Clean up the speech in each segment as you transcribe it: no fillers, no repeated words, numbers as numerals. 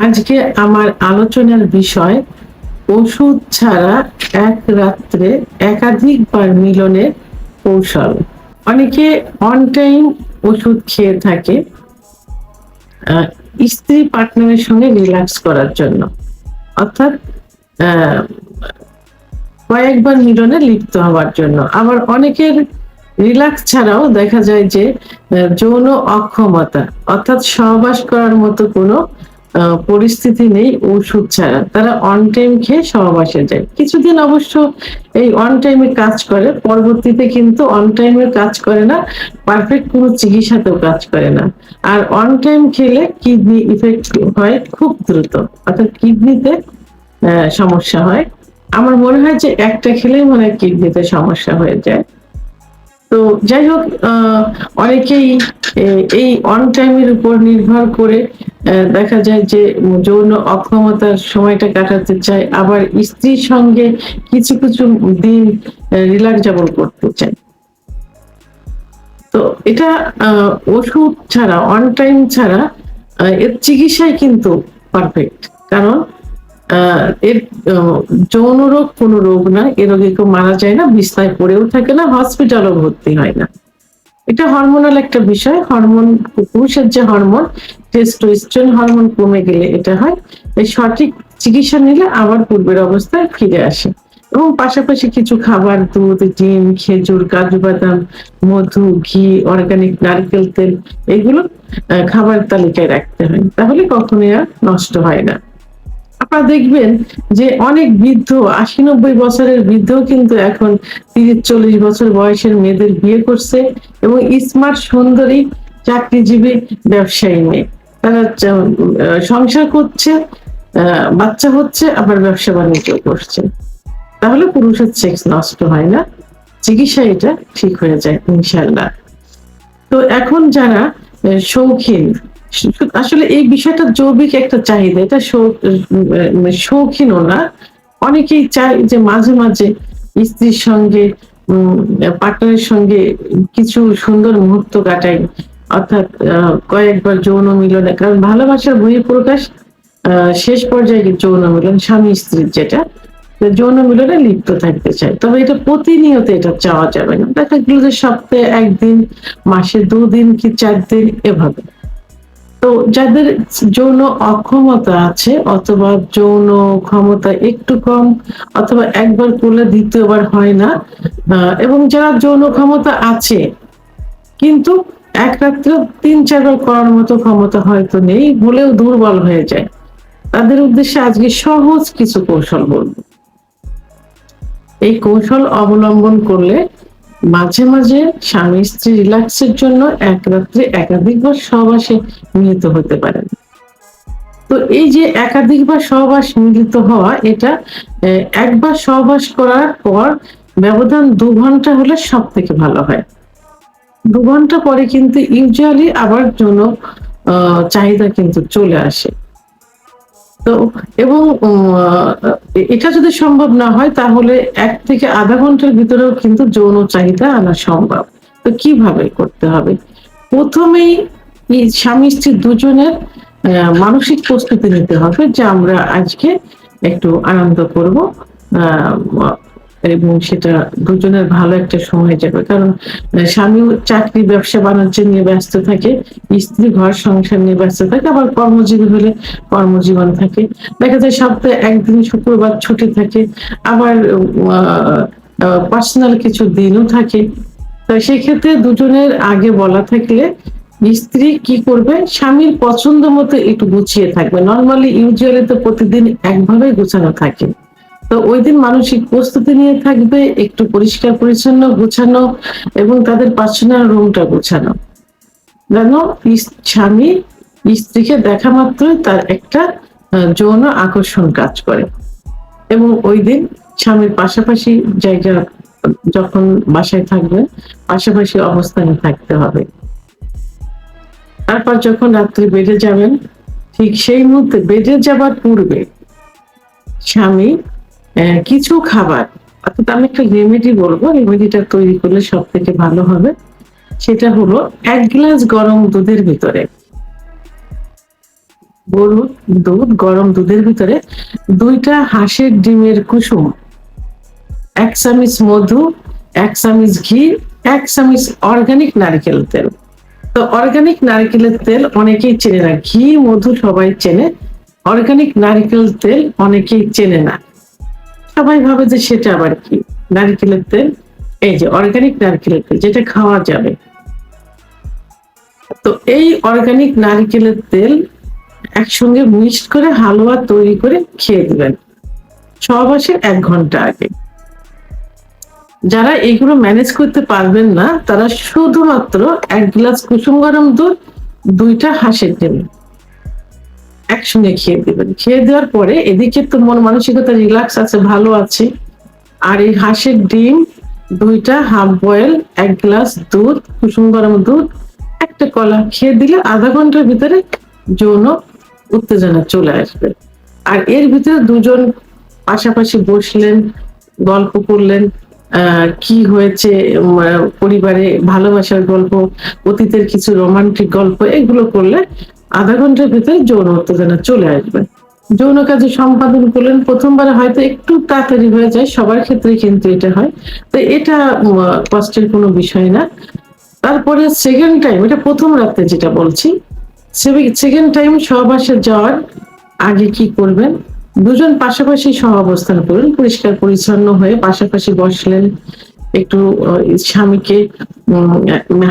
আজকে আমার আলোচনার বিষয় ওষুধ ছাড়া এক রাত্রে একাধিকবার মিলনের কৌশল। অনেকে অন টাইম ওষুধ খেয়ে থাকে স্ত্রী পার্টনারের সঙ্গে রিল্যাক্স করার জন্য, অর্থাৎ কয়েকবার মিলনে লিপ্ত হওয়ার জন্য। আবার অনেকের রিল্যাক্স ছাড়াও দেখা যায় যে যৌন অক্ষমতা, অর্থাৎ সহবাস করার মতো কোনো পরিস্থিতি নেই ওষুধ ছাড়া, তারা অন টাইম খেয়ে সহবাসে যায়। কিছুদিন অবশ্য এই অন টাইমে কাজ করে, পরবর্তীতে কিন্তু অন টাইমে কাজ করে না, পারফেক্ট কোনো চিকিৎসাতেও কাজ করে না। আর অন টাইম খেলে কিডনি ইফেক্ট হয় খুব দ্রুত, অর্থাৎ কিডনিতে সমস্যা হয়। আমার মনে হয় যে একটা খেলেই মনে হয় কিডনিতে সমস্যা হয়ে যায়। তো যাই হোক, অনেকেই এই অন টাইমের উপর নির্ভর করে দেখা যায় যে যৌন অক্ষমতার সময়টা কাটাতে চায়, আবার স্ত্রীর সঙ্গে কিছু কিছু দিন রিল্যাক্স যাপন করতে চায়। তো এটা ওষুধ ছাড়া, অন টাইম ছাড়া এর চিকিৎসাই কিন্তু পারফেক্ট। কারণ এর যৌন রোগ কোনো রোগ না, এ রোগে কেউ মারা যায় না, বিছনায় পড়েও থাকে না, হসপিটালও ভর্তি হয় না। এটা হরমোনাল একটা বিষয়। হরমোন, পুরুষের যে হরমোন টেস্টোস্টেরন হরমোন কমে গেলে এটা হয়। এই সঠিক চিকিৎসা নিলে আবার পূর্বের অবস্থায় ফিরে আসে। এবং পাশাপাশি কিছু খাবার, দুধ, ডিম, খেজুর, কাজু বাদাম, মধু, ঘি, অর্গানিক নারকেল তেল, এগুলো খাবার তালিকায় রাখতে হয়, তাহলে কখনোই আর নষ্ট হয় না। আপনারা দেখবেন যে অনেক বৃদ্ধ, ৮০-৯০ বছরের বৃদ্ধ কিন্তু এখন ৩০-৪০ বছর বয়সের মেয়েদের বিয়ে করছে, এবং স্মার্ট, সুন্দরী, চাকরিজীবী, ব্যবসায়ী মেয়ে। তারা সংসার করছে, বাচ্চা হচ্ছে, আবার ব্যবসা বাণিজ্য করছে। তাহলে পুরুষের সেক্স নষ্ট হয় না, চিকিৎসা এটা ঠিক হয়ে যায় ইনশাআল্লাহ। তো এখন যারা শৌখিন, আসলে এই বিষয়টা জৈবিক একটা চাহিদা, এটা শৌখিনও না। অনেকেই চায় যে মাঝে মাঝে স্ত্রীর সঙ্গে, পার্টনারের সঙ্গে কিছু সুন্দর মুহূর্ত কাটাই, অর্থাৎ কয়েকবার যৌন মিলনে। কারণ ভালোবাসার বহিঃপ্রকাশ শেষ পর্যায়ে যৌন মিলন, স্বামী স্ত্রীর যেটা, যৌন মিলনে লিপ্ত থাকতে চায়। তবে এটা প্রতিনিয়ত এটা চাওয়া যাবে না। দেখা গেল যে সপ্তাহে ১ দিন, মাসে ২ দিন কি ৪ দিন, এভাবে। তো যাদের যৌন অক্ষমতা আছে, অথবা যৌন ক্ষমতা একটু কম, অথবা একবার করলে দ্বিতীয়বার হয় না, এবং যারা যৌন ক্ষমতা আছে কিন্তু এক রাত্রে ৩-৪ বার করার মতো ক্ষমতা হয়তো নেই, হলেও দুর্বল হয়ে যায়, তাদের উদ্দেশ্যে আজকে সহজ কিছু কৌশল বলবো। এই কৌশল অবলম্বন করলে মাঝে মাঝে স্বামী স্ত্রী রিল্যাক্সের জন্য এক রাত্রে একাধিকবার সহবাসে মিলিত হতে পারেন। তো এই যে একাধিকবার সহবাস মিলিত হওয়া, এটা একবার সহবাস করার পর ব্যবধান ২ ঘন্টা হলে সব থেকে ভালো হয়। ২ ঘন্টা পরে কিন্তু ইউজুয়ালি আবার যৌন চাহিদা কিন্তু চলে আসে। তো এবং এটা যদি সম্ভব না হয়, তাহলে ১ থেকে আধা ঘন্টার ভিতরেও কিন্তু যৌন চাহিদা আনা সম্ভব। তো কিভাবে করতে হবে? প্রথমেই স্বামী স্ত্রী দুজনের মানসিক প্রস্তুতি নিতে হবে যে আমরা আজকে একটু আনন্দ করব, এবং সেটা দুজনের ভালো একটা সময় যাবে। কারণ স্বামীও চাকরি, ব্যবসা বাণিজ্য নিয়ে ব্যস্ত থাকে, স্ত্রী ঘর সংসার নিয়ে ব্যস্ত থাকে, আবার কর্মজীবী হলে কর্মজীবন থাকে। দেখা যায় সপ্তাহে ১ দিন শুক্রবার ছুটি থাকে, আবার পার্সোনাল কিছু দিনও থাকে। তো সেই ক্ষেত্রে দুজনের আগে বলা থাকলে স্ত্রী কি করবে, স্বামীর পছন্দ মতো একটু গুছিয়ে থাকবে। নরমালি ইউজুয়ালি তো প্রতিদিন একভাবে গোছানো থাকে, তো ওই দিন মানসিক প্রস্তুতি নিয়ে থাকবে, একটু পরিষ্কার পরিচ্ছন্ন গোছানো, এবং তাদের পার্সোনাল রুমটা গোছানো, যেন স্বামী স্ত্রীকে দেখা মাত্রই তার একটা যৌন আকর্ষণ কাজ করে। এবং ওই দিন স্বামীর পাশাপাশি জায়গা, যখন বাসায় থাকবে পাশাপাশি অবস্থানে থাকতে হবে। তারপর যখন রাত্রে বেডে যাবেন, ঠিক সেই মুহূর্তে বেডে যাবার পূর্বে স্বামী কিছু খাবার, অর্থাৎ আমি একটা রেমেডি বলবো, রেমেডিটা তৈরি করলে সব থেকে ভালো হবে। সেটা হলো ১ গ্লাস গরম দুধের ভিতরে গরুর দুধ, গরম দুধের ভিতরে 2টা হাঁসের ডিমের কুসুম, 1 চামচ মধু, 1 চামচ ঘি, 1 চামচ অর্গানিক নারকেল তেল। তো অর্গানিক নারকেলের তেল অনেকেই চেনে না, ঘি মধু সবাই চেনে, অর্গানিক নারকেল তেল অনেকেই চেনে না। সবাই ভাবে যে সেটা আবার কি নারকেলের তেল। এই যে অর্গানিক নারকেলের তেল, যেটা খাওয়া যাবে। তো এই অর্গানিক নারকেলের তেল একসঙ্গে মিক্সড করে হালুয়া তৈরি করে খেয়ে দিবেন সহবাসের 1 ঘন্টা আগে। যারা এগুলো ম্যানেজ করতে পারবেন না, তারা শুধুমাত্র 1 গ্লাস কুসুম গরম দুধ, 2টা হাঁসের ডিম একসঙ্গে খেয়ে দিবেন। খেয়ে দেওয়ার পরে এদিকে তো মন মানসিকতা রিল্যাক্স আছে, ভালো আছে। আর এই হাঁসের ডিম 2টা হাফ বয়েল, 1 গ্লাস দুধ, কুসুম গরম দুধ, 1টা কলা খেয়ে দিলে আধা ঘন্টার ভিতরে যৌন উত্তেজনা চলে আসবে। আর এর ভিতরে দুজন পাশাপাশি বসলেন, গল্প করলেন, কি হয়েছে পরিবারে, ভালোবাসার গল্প, অতীতের কিছু রোমান্টিক গল্প, এগুলো করলে আধা ঘন্টার ভিতরে যৌন উত্তেজনা চলে আসবে। যৌন কাজে সম্পাদন করলেন, প্রথমবারে হয়তো একটু তাড়াতাড়ি হয়ে যায়, সবার ক্ষেত্রে কিন্তু এটা হয়। তো এটা কষ্টের কোনো বিষয় না। তারপরে সেকেন্ড টাইম, এটা প্রথম রাতে যেটা বলছি, সেকেন্ড টাইম সহবাসে যাওয়ার আগে কি করবেন, দুজন পাশাপাশি সহাবস্থান করুন, পরিষ্কার পরিচ্ছন্ন হয়ে পাশাপাশি বসলেন, একটু স্বামীকে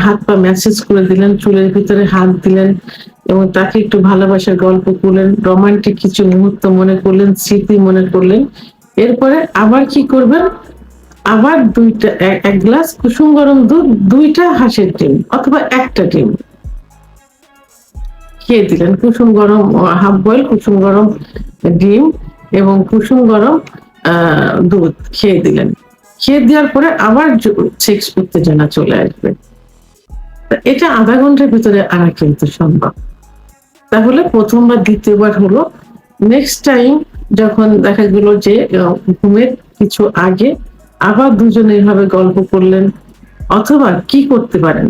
হাত পা ম্যাসেজ করে দিলেন, চুলের ভিতরে হাত দিলেন এবং তাকে একটু ভালোবাসার গল্প করলেন, রোমান্টিক কিছু মুহূর্ত মনে করলেন, স্মৃতি মনে করলেন। এরপরে আবার কি করবেন, আবার 1 গ্লাস কুসুম গরম দুধ, 2টা হাঁসের ডিম অথবা 1টা ডিম খেয়ে দিলেন। কুসুম গরম হাফ বয়েল কুসুম গরম ডিম এবং কুসুম গরম দুধ খেয়ে দিলেন। খেয়ে দেওয়ার পরে আবার সেক্স উত্তেজনা চলে আসবে। এটা আধা ঘন্টার ভিতরে আনা কিন্তু সম্ভব। তাহলে প্রথমবার, দ্বিতীয়বার হলো। নেক্সট টাইম যখন দেখা গেল যে ঘুমের কিছু আগে আবার দুজনে এইভাবে গল্প করলেন, অথবা কি করতে পারেন,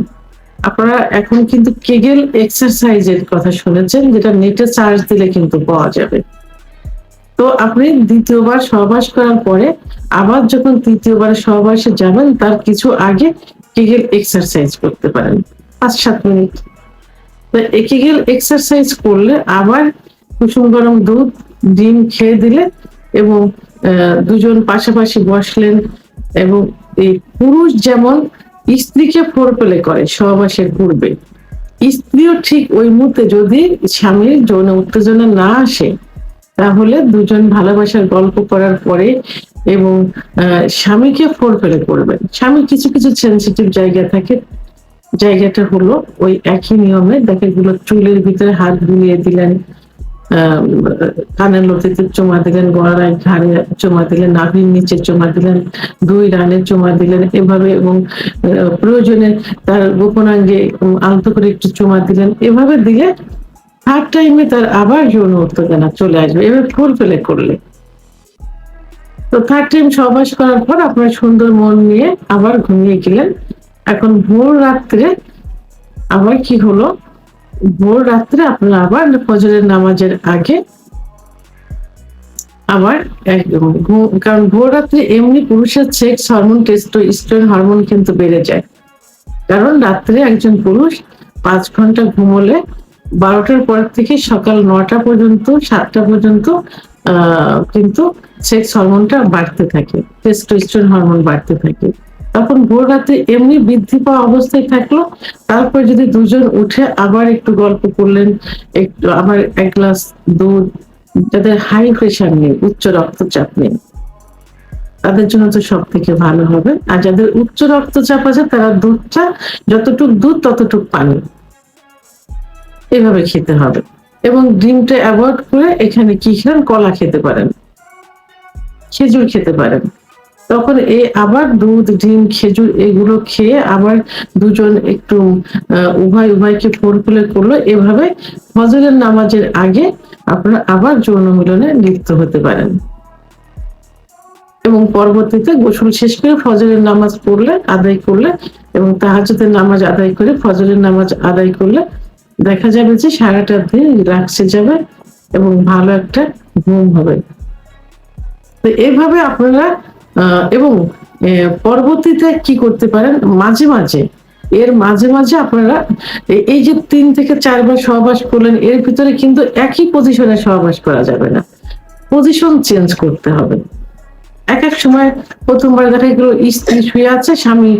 আপনারা এখন কিন্তু কেগেল এক্সারসাইজের কথা শুনেছেন, যেটা নেটে সার্চ দিলে কিন্তু পাওয়া যাবে। তো আপনি দ্বিতীয়বার সহবাস করার পরে আবার যখন তৃতীয়বার সহবাসে যাবেন, তার কিছু আগে কেগেল এক্সারসাইজ করতে পারেন 5-7 মিনিট। তো কেগেল এক্সারসাইজ করলে আবার কুসুম গরম দুধ, ডিম খেয়ে দিলে এবং দুজন পাশাপাশি বসলেন, এবং এই পুরুষ যেমন স্ত্রীকে ফোরপ্লে করে সহবাসের পূর্বে, স্ত্রীও ঠিক ওই মুহূর্তে যদি স্বামীর যৌন উত্তেজনা না আসে, তাহলে দুজন ভালোবাসার গল্প করার পরে এবং স্বামীকে ফোরপ্লে করবেন। স্বামীর কিছু কিছু সেনসিটিভ জায়গা থাকে, জায়গাটা হলো ওই একই নিয়মে, দেখা গেল চুলের ভিতরে হাত বুলিয়ে দিলেন, কানের লতিতে চুমা দিলেন, গলায় ঘাড়ে চুমা দিলেন, নাভির নিচে চুমা দিলেন, 2 রানে চুমা দিলেন এভাবে, এবং প্রয়োজনে তার গোপনাঙ্গে আলতো করে একটু চুমা দিলেন। এভাবে দিলে থার্ড টাইমে তার আবার যৌন উত্তেজনা চলে আসবে, এবার ফুল ফেলে করলে। তো থার্ড টাইম সহবাস করার পর আপনার সুন্দর মন নিয়ে আবার ঘুমিয়ে গেলেন। এখন ভোর রাত্রে আবার কি হলো, ভোর রাত্রে আপনারা আবার ফজরের নামাজের আগে আবার কারণ ভোর রাত্রে এমনি পুরুষের সেক্স হরমোন, টেস্টোস্টেরন হরমোন কিন্তু বেড়ে যায়। কারণ রাত্রে একজন পুরুষ 5 ঘন্টা ঘুমোলে 12টার পর থেকে সকাল 9টা পর্যন্ত, 7টা পর্যন্ত কিন্তু সেক্স হরমোনটা বাড়তে থাকে, টেস্টোস্টেরন হরমোন বাড়তে থাকে। তখন ভোর রাতে এমনি বৃদ্ধি পাওয়া অবস্থায় থাকলো, তারপর যদি দুজন উঠে আবার একটু গল্প করলেন, একটু আবার 1 গ্লাস দুধ, যাদের হাই প্রেশার নেই, উচ্চ রক্তচাপ নেই, তাদের জন্য তো সব থেকে ভালো হবে। আর যাদের উচ্চ রক্তচাপ আছে, তারা দুধটা যতটুক দুধ ততটুক পানি এভাবে খেতে হবে। এবং ডিমটা অ্যাভয়েড করে এখানে কি খেলেন, কলা খেতে পারেন, খেজুর খেতে পারেন। তখন আবার দুধ, ডিম, খেজুর এগুলো খেয়ে আবার দুজন একটু উভয়কে ফোরপ্লে করলো। এভাবে ফজরের নামাজের আগে আপনারা আবার যৌন মিলনে লিপ্ত হতে পারেন, এবং পরবর্তীতে গোসল শেষ করে ফজরের নামাজ পড়লে, আদায় করলে, এবং তাহাজ্জুদের নামাজ আদায় করে ফজরের নামাজ আদায় করলে দেখা যাবে যে সারাটা দিন রিল্যাক্সে যাবে, এবং ভালো একটা ঘুম হবে। তো এইভাবে আপনারা এবং পরবর্তীতে কি করতে পারেন, মাঝে মাঝে এর মাঝে মাঝে আপনারা এই যে 3 থেকে 4 বার সহবাস করলেন, এর ভিতরে কিন্তু একই পজিশনে সহবাস করা যাবে না, পজিশন চেঞ্জ করতে হবে। এক এক সময় প্রথমবার দেখা গেল স্ত্রী শুয়ে আছে, স্বামী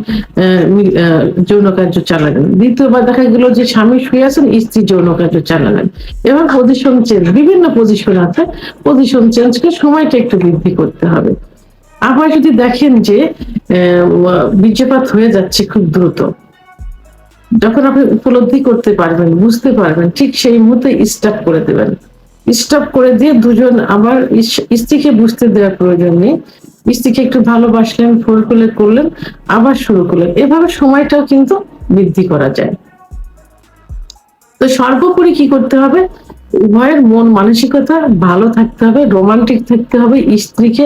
যৌন কার্য চালালেন। দ্বিতীয়বার দেখা গেল যে স্বামী শুয়ে আছেন, স্ত্রী যৌন কার্য চালালেন। এবার পজিশন চেঞ্জ, বিভিন্ন পজিশন আছে, পজিশন চেঞ্জ করে সময়টা একটু বৃদ্ধি করতে হবে। আবার যদি দেখেন যে বীর্যপাত হয়ে যাচ্ছে খুব দ্রুত, যখন আপনি উপলব্ধি করতে পারবেন, বুঝতে পারবেন, ঠিক সেই মুহূর্তে স্টপ করে দেবেন। স্টপ করে দিয়ে দুজন আবার স্ত্রীকে বুঝতে দেওয়ার প্রয়োজন নেই, স্ত্রীকে একটু ভালোবাসলেন, ফোর করলেন, আবার শুরু করলেন। এভাবে সময়টাও কিন্তু বৃদ্ধি করা যায়। তো সর্বোপরি কি করতে হবে, উভয়ের মন মানসিকতা ভালো থাকতে হবে, রোমান্টিক থাকতে হবে, স্ত্রীকে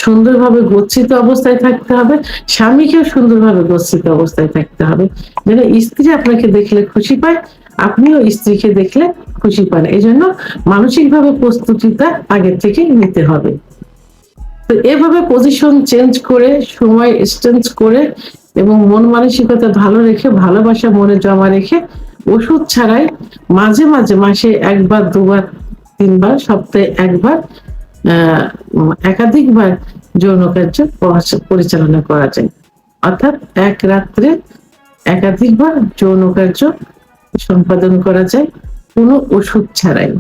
সুন্দরভাবে গচ্ছিত অবস্থায় থাকতে হবে, স্বামীকেও সুন্দরভাবে গচ্ছিত অবস্থায় থাকতে হবে, যেন স্ত্রী আপনাকে দেখলে খুশি পায়, আপনিও স্ত্রীকে দেখলে খুশি পান। এই জন্য মানসিকভাবে প্রস্তুতিটা আগের থেকে নিতে হবে। তো এভাবে পজিশন চেঞ্জ করে, সময় এক্সচেঞ্জ করে এবং মন মানসিকতা ভালো রেখে, ভালোবাসা মনে জমা রেখে, ওষুধ ছাড়াই মাঝে মাঝে, মাসে 1 বার 2 বার 3 বার, সপ্তাহে 1 বার, একাধিকবার যৌন কার্য পরিচালনা করা যায়। অর্থাৎ এক রাত্রে একাধিকবার যৌন কার্য সম্পাদন করা যায় কোনো ওষুধ ছাড়াই।